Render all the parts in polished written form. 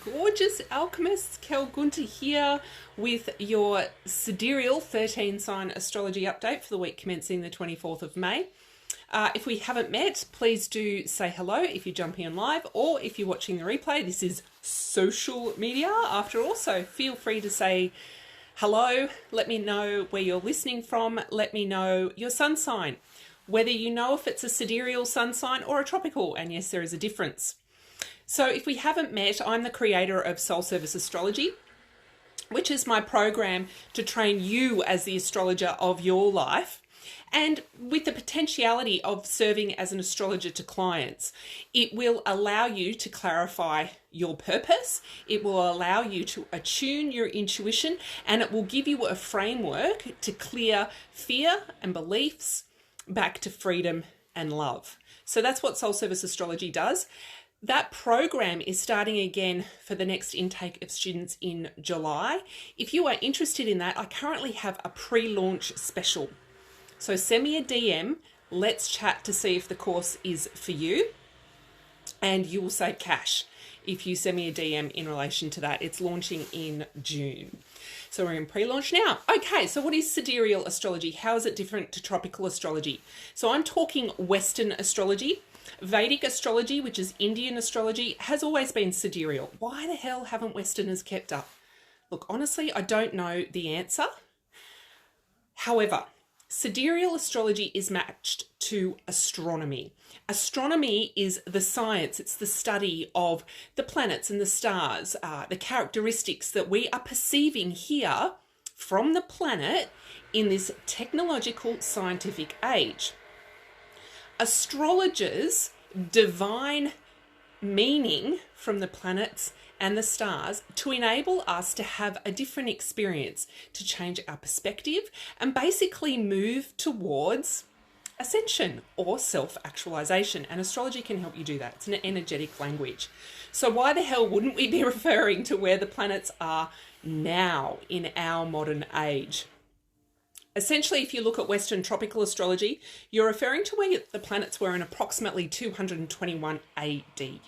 gorgeous alchemists. Kel Gunter here with your Sidereal 13 sign astrology update for the week commencing the 24th of May. If we haven't met, please do say hello if you're jumping on live, or if you're watching the replay. This is social media after all, so feel free to say hello. Let me know where you're listening from. Let me know your sun sign, whether you know if it's a sidereal sun sign or a tropical, and yes, there is a difference. So if we haven't met, I'm the creator of Soul Service Astrology, which is my program to train you as the astrologer of your life, and with the potentiality of serving as an astrologer to clients. It will allow you to clarify your purpose, it will allow you to attune your intuition, and it will give you a framework to clear fear and beliefs back to freedom and love. So that's what Soul Service Astrology does. That program is starting again for the next intake of students in July. If you are interested in that, I currently have a pre-launch special. So send me a DM, let's chat to see if the course is for you, and you will save cash if you send me a DM in relation to that. It's launching in June. So we're in pre-launch now. Okay, so what is sidereal astrology? How is it different to tropical astrology? So I'm talking Western astrology. Vedic astrology, which is Indian astrology, has always been sidereal. Why the hell haven't Westerners kept up? Look, honestly, I don't know the answer. However, sidereal astrology is matched to astronomy. Astronomy is the science, it's the study of the planets and the stars, the characteristics that we are perceiving here from the planet in this technological scientific age. Astrologers divine meaning from the planets and the stars to enable us to have a different experience, to change our perspective and basically move towards ascension or self-actualization. And astrology can help you do that. It's an energetic language. So why the hell wouldn't we be referring to where the planets are now in our modern age? Essentially, if you look at Western tropical astrology, you're referring to where the planets were in approximately 221 AD.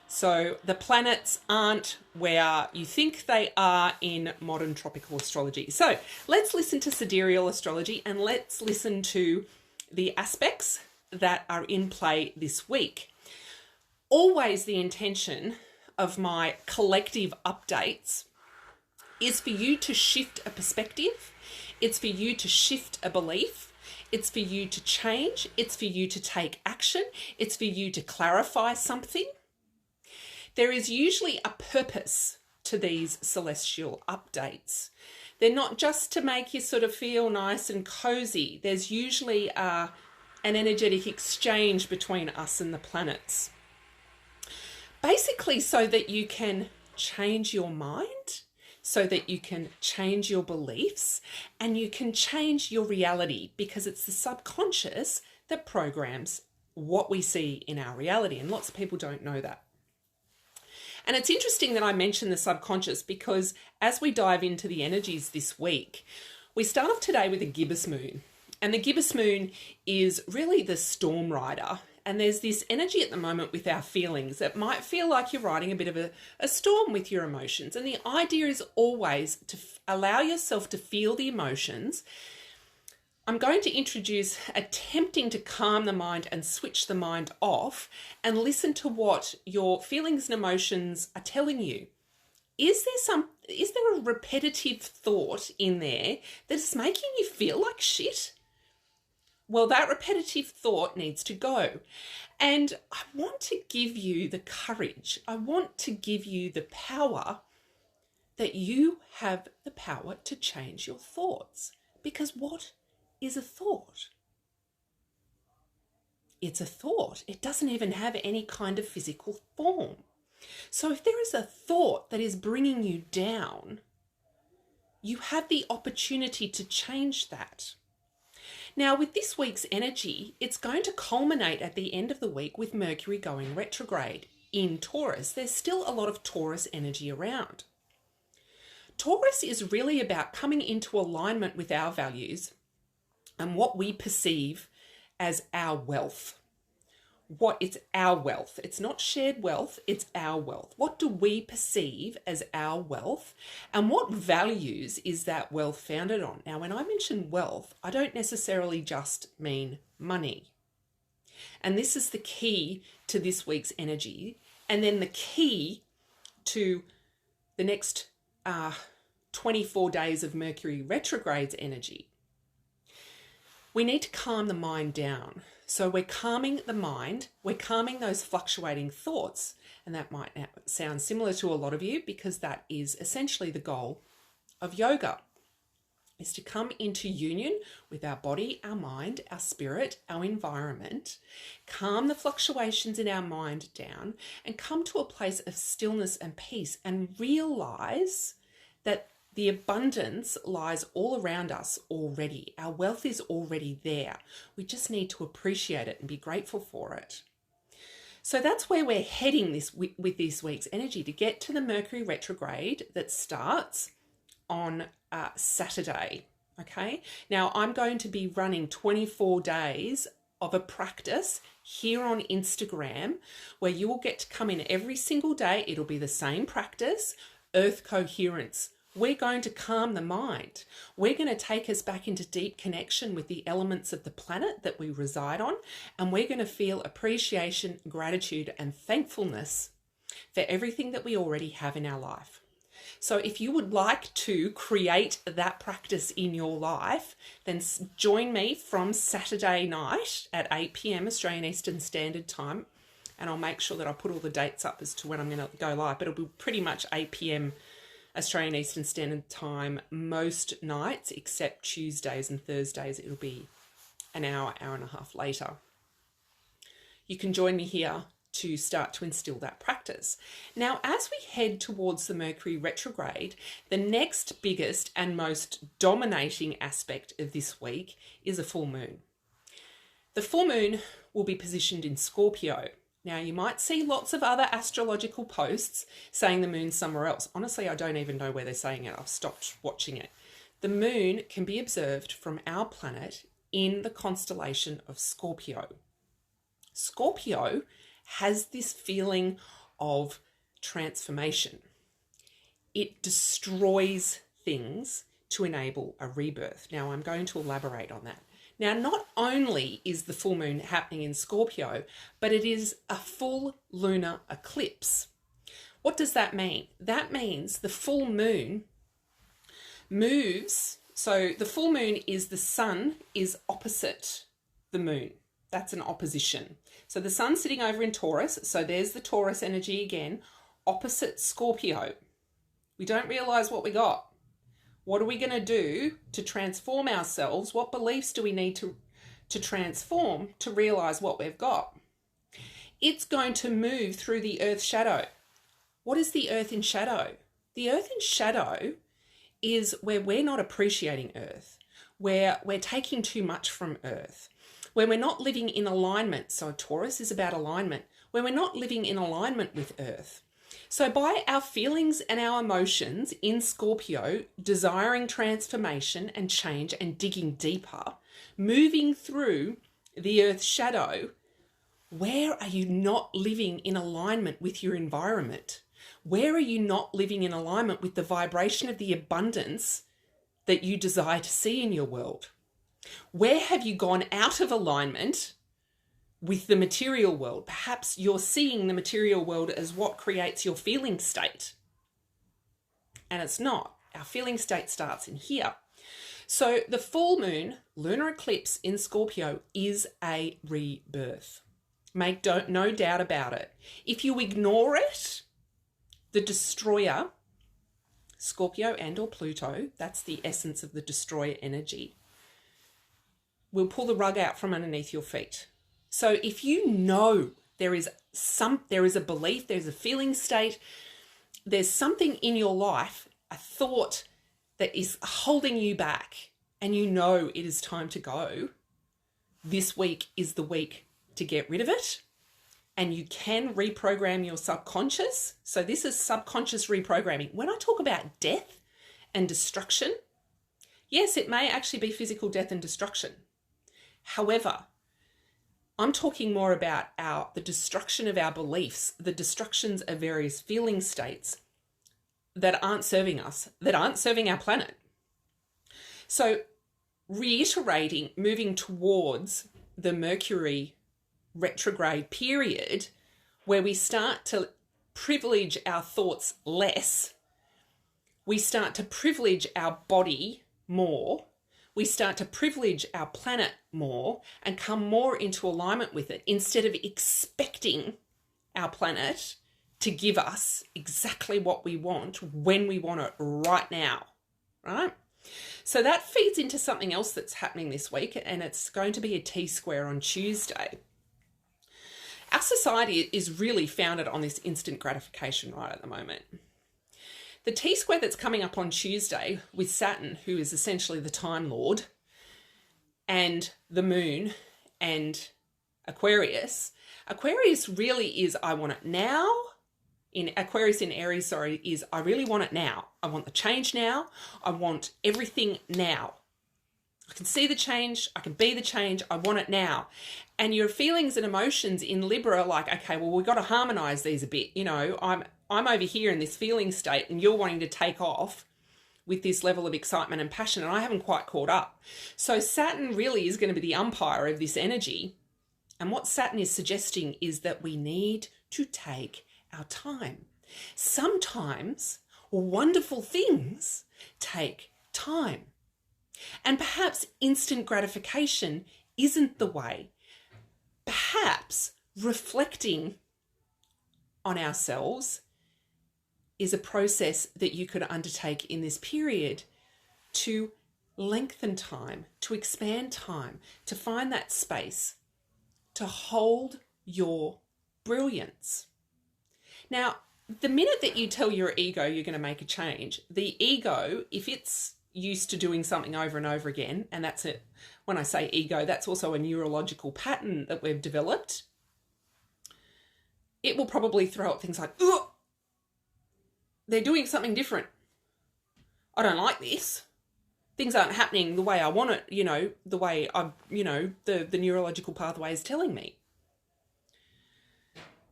So the planets aren't where you think they are in modern tropical astrology. So let's listen to sidereal astrology and let's listen to the aspects that are in play this week. Always the intention of my collective updates is for you to shift a perspective. It's for you to shift a belief. It's for you to change. It's for you to take action. It's for you to clarify something. There is usually a purpose to these celestial updates. They're not just to make you sort of feel nice and cozy. There's usually an energetic exchange between us and the planets. Basically so that you can change your mind, so that you can change your beliefs and you can change your reality, because it's the subconscious that programs what we see in our reality. And lots of people don't know that. And it's interesting that I mention the subconscious, because as we dive into the energies this week, we start off today with a Gibbous Moon. And the Gibbous Moon is really the storm rider. And there's this energy at the moment with our feelings that might feel like you're riding a bit of a storm with your emotions. And the idea is always to allow yourself to feel the emotions. I'm going to introduce attempting to calm the mind and switch the mind off and listen to what your feelings and emotions are telling you. Is there a repetitive thought in there that is making you feel like shit? Well, that repetitive thought needs to go. And I want to give you the courage. I want to give you the power that you have the power to change your thoughts. Because what is a thought? It's a thought. It doesn't even have any kind of physical form. So if there is a thought that is bringing you down, you have the opportunity to change that. Now, with this week's energy, it's going to culminate at the end of the week with Mercury going retrograde in Taurus. There's still a lot of Taurus energy around. Taurus is really about coming into alignment with our values and what we perceive as our wealth. it's our wealth. It's not shared wealth, it's our wealth. What do we perceive as our wealth, and what values is that wealth founded on? Now, when I mention wealth, I don't necessarily just mean money. And this is the key to this week's energy, and then the key to the next 24 days of Mercury Retrograde's energy. We need to calm the mind down. So we're calming the mind, we're calming those fluctuating thoughts, and that might sound similar to a lot of you because that is essentially the goal of yoga, is to come into union with our body, our mind, our spirit, our environment, calm the fluctuations in our mind down, and come to a place of stillness and peace and realize that the abundance lies all around us already. Our wealth is already there. We just need to appreciate it and be grateful for it. So that's where we're heading with this week's energy, to get to the Mercury retrograde that starts on Saturday. Okay. Now I'm going to be running 24 days of a practice here on Instagram where you will get to come in every single day. It'll be the same practice, earth coherence. We're going to calm the mind. We're going to take us back into deep connection with the elements of the planet that we reside on. And we're going to feel appreciation, gratitude, and thankfulness for everything that we already have in our life. So if you would like to create that practice in your life, then join me from Saturday night at 8 p.m. Australian Eastern Standard Time. And I'll make sure that I put all the dates up as to when I'm going to go live. But it'll be pretty much 8 p.m. Australian Eastern Standard Time most nights, except Tuesdays and Thursdays. It'll be an hour and a half later. You can join me here to start to instill that practice. Now, as we head towards the Mercury retrograde, the next biggest and most dominating aspect of this week is a full moon. The full moon will be positioned in Scorpio. Now, you might see lots of other astrological posts saying the moon's somewhere else. Honestly, I don't even know where they're saying it. I've stopped watching it. The moon can be observed from our planet in the constellation of Scorpio. Scorpio has this feeling of transformation. It destroys things to enable a rebirth. Now, I'm going to elaborate on that. Now, not only is the full moon happening in Scorpio, but it is a full lunar eclipse. What does that mean? That means the full moon moves. So the full moon is the sun is opposite the moon. That's an opposition. So the sun's sitting over in Taurus. So there's the Taurus energy again, opposite Scorpio. We don't realize what we got. What are we going to do to transform ourselves? What beliefs do we need to transform to realize what we've got? It's going to move through the earth shadow. What is the earth in shadow? The earth in shadow is where we're not appreciating earth, where we're taking too much from earth, where we're not living in alignment. So Taurus is about alignment, where we're not living in alignment with earth. So by our feelings and our emotions in Scorpio, desiring transformation and change and digging deeper, moving through the earth shadow, where are you not living in alignment with your environment? Where are you not living in alignment with the vibration of the abundance that you desire to see in your world? Where have you gone out of alignment with the material world? Perhaps you're seeing the material world as what creates your feeling state. And it's not. Our feeling state starts in here. So the full moon, lunar eclipse in Scorpio is a rebirth. Make no doubt about it. If you ignore it, the destroyer, Scorpio and or Pluto, that's the essence of the destroyer energy, will pull the rug out from underneath your feet. So if you know there is a belief, there's a feeling state, there's something in your life, a thought that is holding you back, and you know it is time to go, this week is the week to get rid of it. And you can reprogram your subconscious. So this is subconscious reprogramming. When I talk about death and destruction, yes, it may actually be physical death and destruction. However, I'm talking more about the destruction of our beliefs, the destructions of various feeling states that aren't serving us, that aren't serving our planet. So reiterating, moving towards the Mercury retrograde period where we start to privilege our thoughts less, we start to privilege our body more, we start to privilege our planet more and come more into alignment with it instead of expecting our planet to give us exactly what we want when we want it right now, right? So that feeds into something else that's happening this week, and it's going to be a T-square on Tuesday. Our society is really founded on this instant gratification right at the moment. The T-square that's coming up on Tuesday with Saturn, who is essentially the Time Lord, and the Moon and Aquarius. Aquarius really is I want it now. In Aquarius in Aries, is I really want it now. I want the change now. I want everything now. I can see the change. I can be the change. I want it now. And your feelings and emotions in Libra are like, okay, well, we've got to harmonize these a bit. You know, I'm over here in this feeling state and you're wanting to take off with this level of excitement and passion, and I haven't quite caught up. So Saturn really is going to be the umpire of this energy. And what Saturn is suggesting is that we need to take our time. Sometimes wonderful things take time. And perhaps instant gratification isn't the way. Perhaps reflecting on ourselves is a process that you could undertake in this period to lengthen time, to expand time, to find that space, to hold your brilliance. Now, the minute that you tell your ego you're going to make a change, the ego, if it's used to doing something over and over again, and that's it. When I say ego, that's also a neurological pattern that we've developed. It will probably throw up things like, ugh, they're doing something different. I don't like this. Things aren't happening the way I want it, you know, the way the neurological pathway is telling me.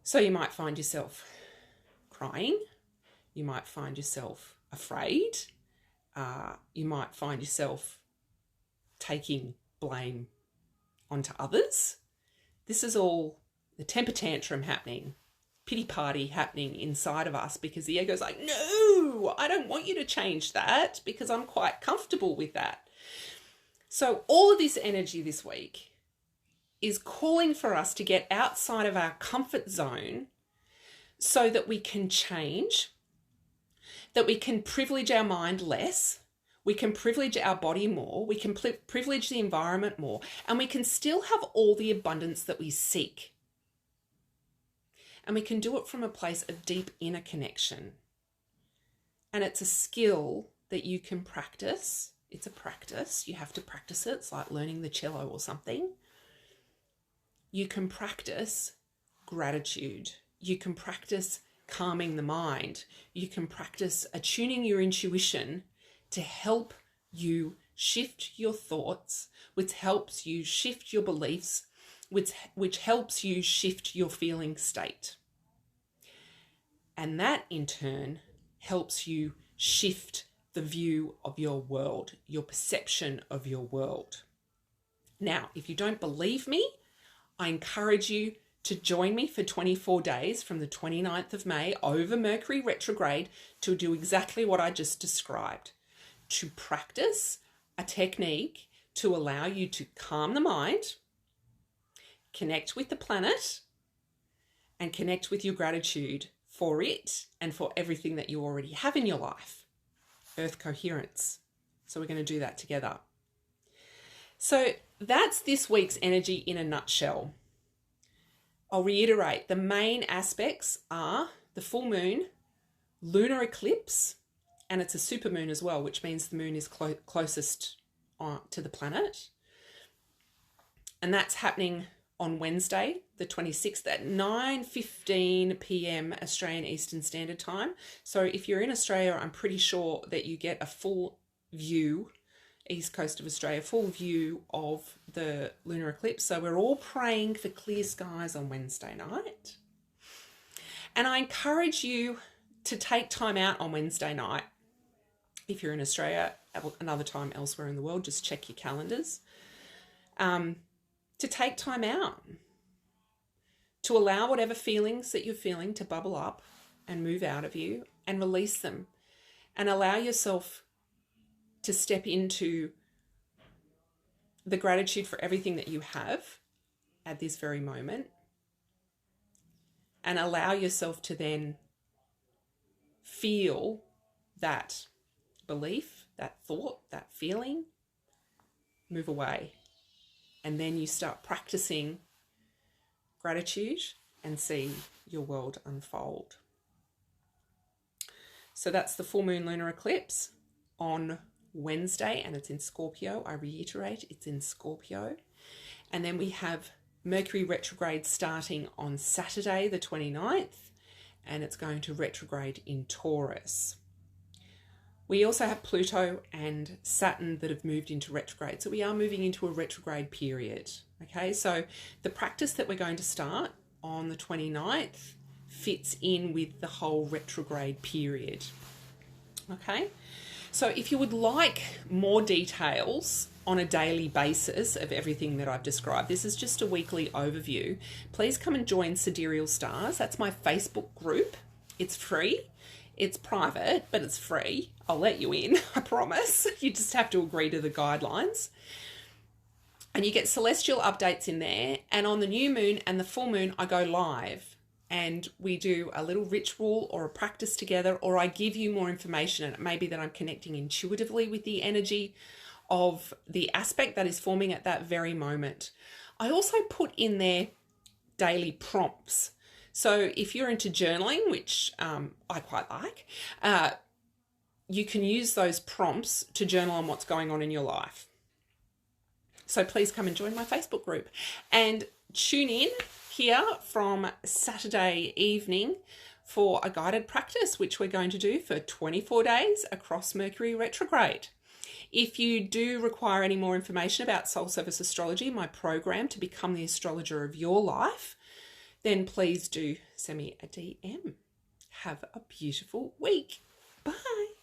So you might find yourself crying. You might find yourself afraid. You might find yourself taking blame onto others. This is all the temper tantrum happening, pity party happening inside of us because the ego's like, no, I don't want you to change that because I'm quite comfortable with that. So all of this energy this week is calling for us to get outside of our comfort zone so that we can change, that we can privilege our mind less, we can privilege our body more, we can privilege the environment more, and we can still have all the abundance that we seek. And we can do it from a place of deep inner connection. And it's a skill that you can practice. It's a practice. You have to practice it. It's like learning the cello or something. You can practice gratitude. You can practice calming the mind. You can practice attuning your intuition to help you shift your thoughts, which helps you shift your beliefs, which helps you shift your feeling state. And that in turn helps you shift the view of your world, your perception of your world. Now, if you don't believe me, I encourage you to join me for 24 days from the 29th of May over Mercury Retrograde to do exactly what I just described, to practice a technique to allow you to calm the mind, connect with the planet, and connect with your gratitude for it and for everything that you already have in your life. Earth coherence. So we're going to do that together. So that's this week's energy in a nutshell. I'll reiterate, the main aspects are the full moon, lunar eclipse, and it's a supermoon as well, which means the moon is closest to the planet. And that's happening on Wednesday, the 26th at 9:15 p.m. Australian Eastern Standard Time. So if you're in Australia, I'm pretty sure that you get a full view east coast of Australia, full view of the lunar eclipse. So we're all praying for clear skies on Wednesday night. And I encourage you to take time out on Wednesday night. If you're in Australia, another time elsewhere in the world, just check your calendars. To take time out, to allow whatever feelings that you're feeling to bubble up and move out of you and release them, and allow yourself to step into the gratitude for everything that you have at this very moment, and allow yourself to then feel that belief, that thought, that feeling move away. And then you start practicing gratitude and see your world unfold. So that's the full moon lunar eclipse on Wednesday, and it's in Scorpio. I reiterate, it's in Scorpio. And then we have Mercury retrograde starting on Saturday the 29th, and it's going to retrograde in Taurus. We also have Pluto and Saturn that have moved into retrograde. So we are moving into a retrograde period. Okay, so the practice that we're going to start on the 29th fits in with the whole retrograde period. Okay, so if you would like more details on a daily basis of everything that I've described, this is just a weekly overview, please come and join Sidereal Stars. That's my Facebook group. It's free. It's private, but it's free. I'll let you in, I promise. You just have to agree to the guidelines. And you get celestial updates in there. And on the new moon and the full moon, I go live and we do a little ritual or a practice together, or I give you more information. And it may be that I'm connecting intuitively with the energy of the aspect that is forming at that very moment. I also put in there daily prompts. So if you're into journaling, which I quite like, you can use those prompts to journal on what's going on in your life. So please come and join my Facebook group and tune in here from Saturday evening for a guided practice, which we're going to do for 24 days across Mercury retrograde. If you do require any more information about Soul Service Astrology, my program to become the astrologer of your life, then please do send me a DM. Have a beautiful week. Bye.